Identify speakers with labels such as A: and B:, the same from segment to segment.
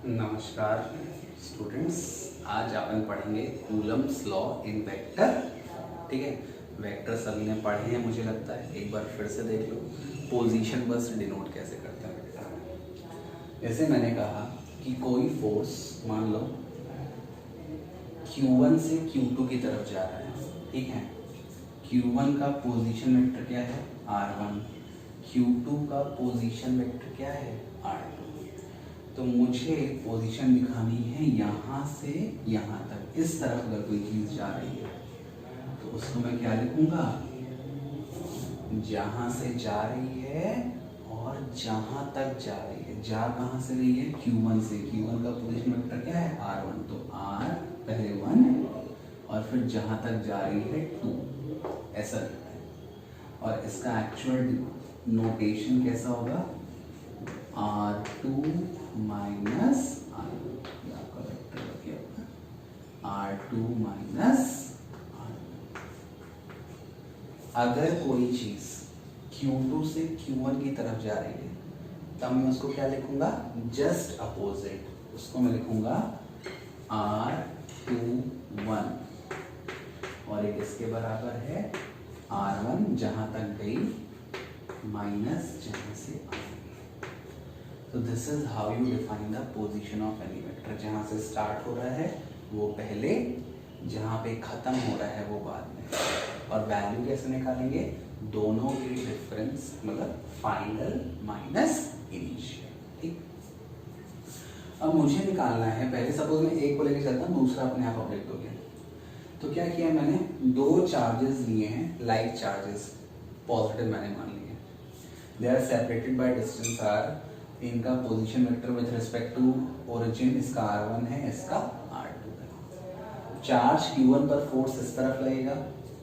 A: नमस्कार स्टूडेंट्स, आज अपन पढ़ेंगे कूलम्स लॉ इन वेक्टर। ठीक है, वेक्टर सभी ने पढ़े हैं मुझे लगता है, एक बार फिर से देख लो। पोजीशन बस डिनोट कैसे करते हैं वेक्टर में। जैसे मैंने कहा कि कोई फोर्स मान लो Q1 से Q2 की तरफ जा रहा है। ठीक है, Q1 का पोजीशन वेक्टर क्या है R1, Q2 का पोजीशन वेक्टर क्या है R2। तो मुझे पोजीशन दिखानी है यहाँ से यहाँ तक। इस तरफ अगर कोई चीज जा रही है तो उसको मैं क्या लिखूंगा, जहां से जा रही है और जहां तक जा रही है। जा कहां से रही है, Q1 से। Q1 का पोजीशन वेक्टर क्या है R1, तो R पहले 1 और फिर जहां तक जा रही है 2, ऐसा लिखना है। और इसका एक्चुअल नोटेशन कैसा होगा, R2 माइनस R1, आपका वेक्टर क्या होगा R2 माइनस R1। अगर कोई चीज Q2 से Q1 की तरफ जा रही है तब मैं उसको क्या लिखूंगा, जस्ट अपोजिट। उसको मैं लिखूंगा R21 और एक इसके बराबर है R1 जहां तक गई माइनस जहां से आई। तो this is how you define the position of any vector. जहां से स्टार्ट हो रहा है वो पहले, जहां पे खत्म हो रहा है वो बाद में। और वैल्यू कैसे निकालेंगे, दोनों के डिफरेंस, मतलब फाइनल माइनस इनिशियल। ठीक, अब मुझे निकालना है, पहले सपोज मैं एक को लेके चलता हूँ, दूसरा अपने आप अपडेट हो गया। तो क्या किया मैंने, दो चार्जेस लिए हैं, लाइक चार्जेस, पॉजिटिव मैंने मान लिए। They are separated by distance r। इनका position vector with respect to origin, इसका R1 है, इसका R2 है। चार्ज Q1 पर फोर्स इस तरफ लगेगा,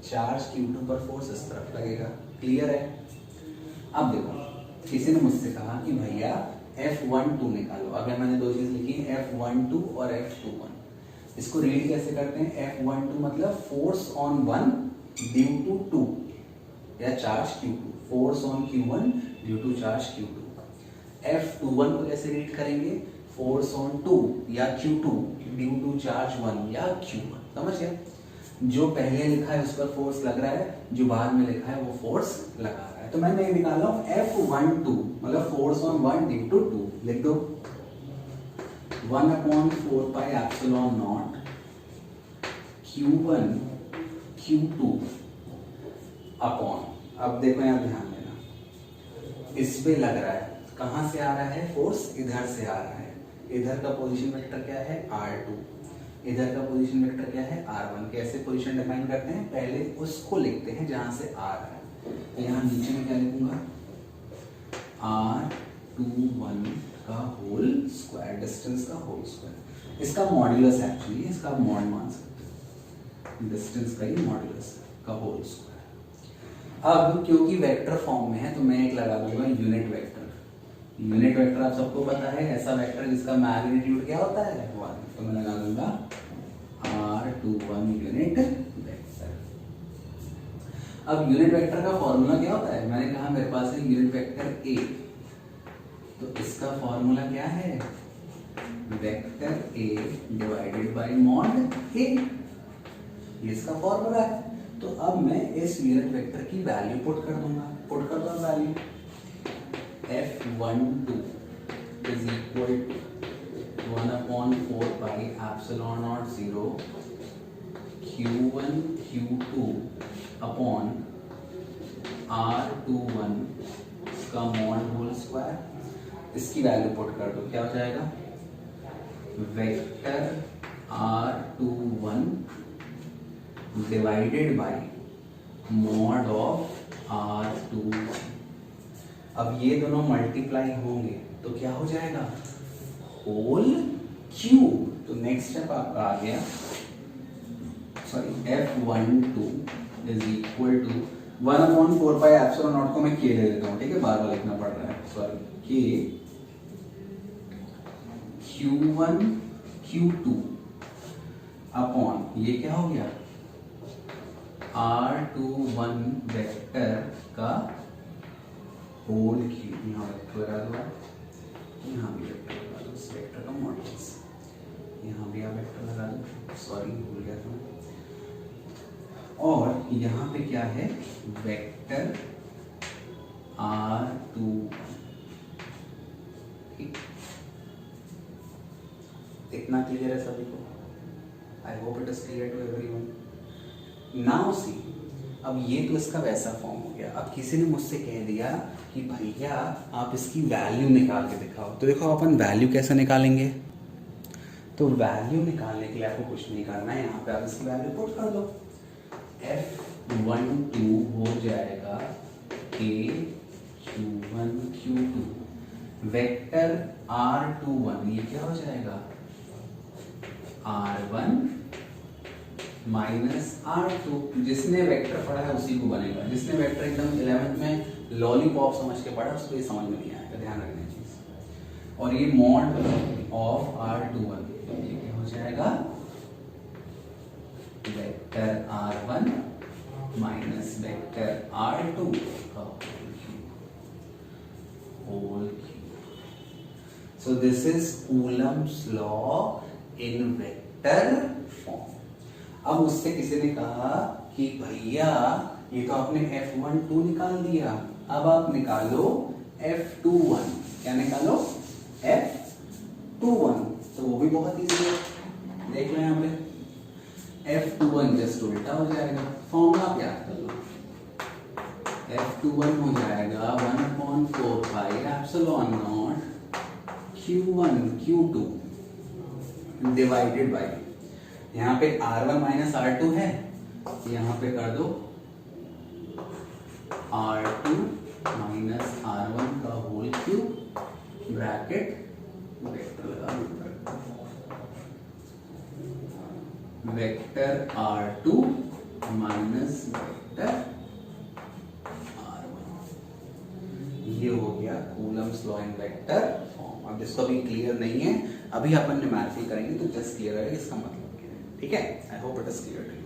A: चार्ज Q2 पर फोर्स इस तरफ लगेगा। क्लियर है। अब देखो, किसी ने मुझसे कहा कि भैया F12 निकालो। अगर मैंने दो चीज लिखी है F12 और F21, इसको रीड कैसे करते हैं, F12 मतलब फोर्स ऑन 1 ड्यू टू 2 या charge Q2, force on Q1 due to charge Q2। F21 को कैसे रीड करेंगे, फोर्स ऑन 2 या Q2 ड्यू टू चार्ज 1 या Q1। समझ गए, जो पहले लिखा है उस पर फोर्स लग रहा है, जो बाद में लिखा है वो फोर्स लगा रहा है। तो मैंने निकाला हूं F12 मतलब फोर्स ऑन 1 ड्यू टू 2। लिख दो 1/4 pi epsilon not Q1 Q2 upon, अब देखो यहाँ ध्यान देना, इस पे लग रहा है, कहां से आ रहा है फोर्स, इधर से आ रहा है। इधर का पोजीशन वेक्टर क्या है R2, इधर का पोजीशन वेक्टर क्या है R1। कैसे पोजीशन डिफाइन करते हैं, पहले उसको लिखते हैं जहां से आ रहा है। तो यहाँ नीचे में क्या लिखूंगा, R21 का होल स्क्वायर, डिस्टेंस का होल स्क्वायर। इसका मॉड्यूलस एक्चुअली, इसका मॉड मान सकते हैं, डिस्टेंस का ही मॉड्यूलस का होल स्क्वायर। अब क्योंकि वेक्टर फॉर्म में है तो मैं एक लगा दूंगा यूनिट वेक्टर। यूनिट वेक्टर आप सबको पता है, ऐसा वेक्टर जिसका मैग्नीट्यूड क्या होता है 1। तो मैं लगा दूंगा R21 यूनिट वेक्टर। अब यूनिट वेक्टर का फॉर्मूला क्या होता है, मैंने कहा मेरे पास है यूनिट वेक्टर A, तो इसका फॉर्मूला क्या है, vector A divided by mod A, ये इसका फॉर्मूला है। तो अब मैं इस यूनिट वेक्टर की वैल्यू पुट कर दूंगा, पुट कर दूंगा value F12 is equal to 1/4 pi epsilon naught 0 Q1 Q2 upon R21 का मॉड होल स्क्वायर। इसकी वैल्यू पुट कर दो, क्या हो जाएगा, vector R21 divided by mod of R2। अब ये दोनों मल्टीप्लाई होंगे तो क्या हो जाएगा, होल क्यूब। तो नेक्स्ट स्टेप आपका आ गया, sorry F12 is equal to 1/4 pi epsilon naught को मैं K ले लेता हूँ। ठीक है, बार बार लिखना पड़ रहा है, sorry, K Q1 Q2 upon, ये क्या हो गया, R21 वेक्टर का होल क्यूब। यहाँ वेक्टर लगा दो, यहाँ भी वेक्टर लगा दो, वेक्टर का मॉड्यूलस। यहाँ भी आप वेक्टर लगा दो, सॉरी भूल गया था मैं। और यहाँ पे क्या है, वेक्टर R2, ठीक, इतना क्लियर है सभी को? I hope it is clear to everyone. Now see, अब ये तो इसका वैसा फॉर्म हो गया। अब किसी ने मुझसे कह दिया कि भैया आप इसकी वैल्यू निकाल के दिखाओ, तो देखो अपन वैल्यू कैसे निकालेंगे। तो वैल्यू निकालने के लिए आपको कुछ नहीं करना है, यहाँ पे आप इसकी वैल्यू पुट कर दो। F12 हो जाएगा K21 Q2, वेक्टर R21 ये क्या हो जाएगा, R1 माइनस R2। जिसने वेक्टर पढ़ा है उसी को बनेगा, जिसने वेक्टर एकदम 11th में लॉलीपॉप समझ के पढ़ा उसको ये समझ में नहीं आएगा, ध्यान रखने चीज। और ये मॉड ऑफ R21 ये क्या हो जाएगा, vector R1 minus vector R2 का whole cube. So this is Coulomb's law in vector form. अब उससे किसी ने कहा कि भैया ये तो आपने F12 निकाल दिया, अब आप निकालो F21। क्या निकालो, F21। तो वो भी बहुत इजी है, देख लो यहाँ पे F21 जस्ट उल्टा हो जाएगा, फॉर्मूला आप याद कर लो। F21 हो जाएगा 1/4 pi epsilon not Q1 Q2 divided by, यहाँ पे R1 माइनस R2 है, यहाँ पे कर दो R2 माइनस R1 का होल क्यूब, ब्रैकेट वेक्टर लगा दो, vector R2 minus vector R1। ये हो गया Coulomb's law in vector form. अब जिसको अभी क्लियर नहीं है, अभी अपन न्यूमेरिकल करेंगे तो जस्ट क्लियर है इसका मतलब क्या है, ठीक है। I hope it is clear to you.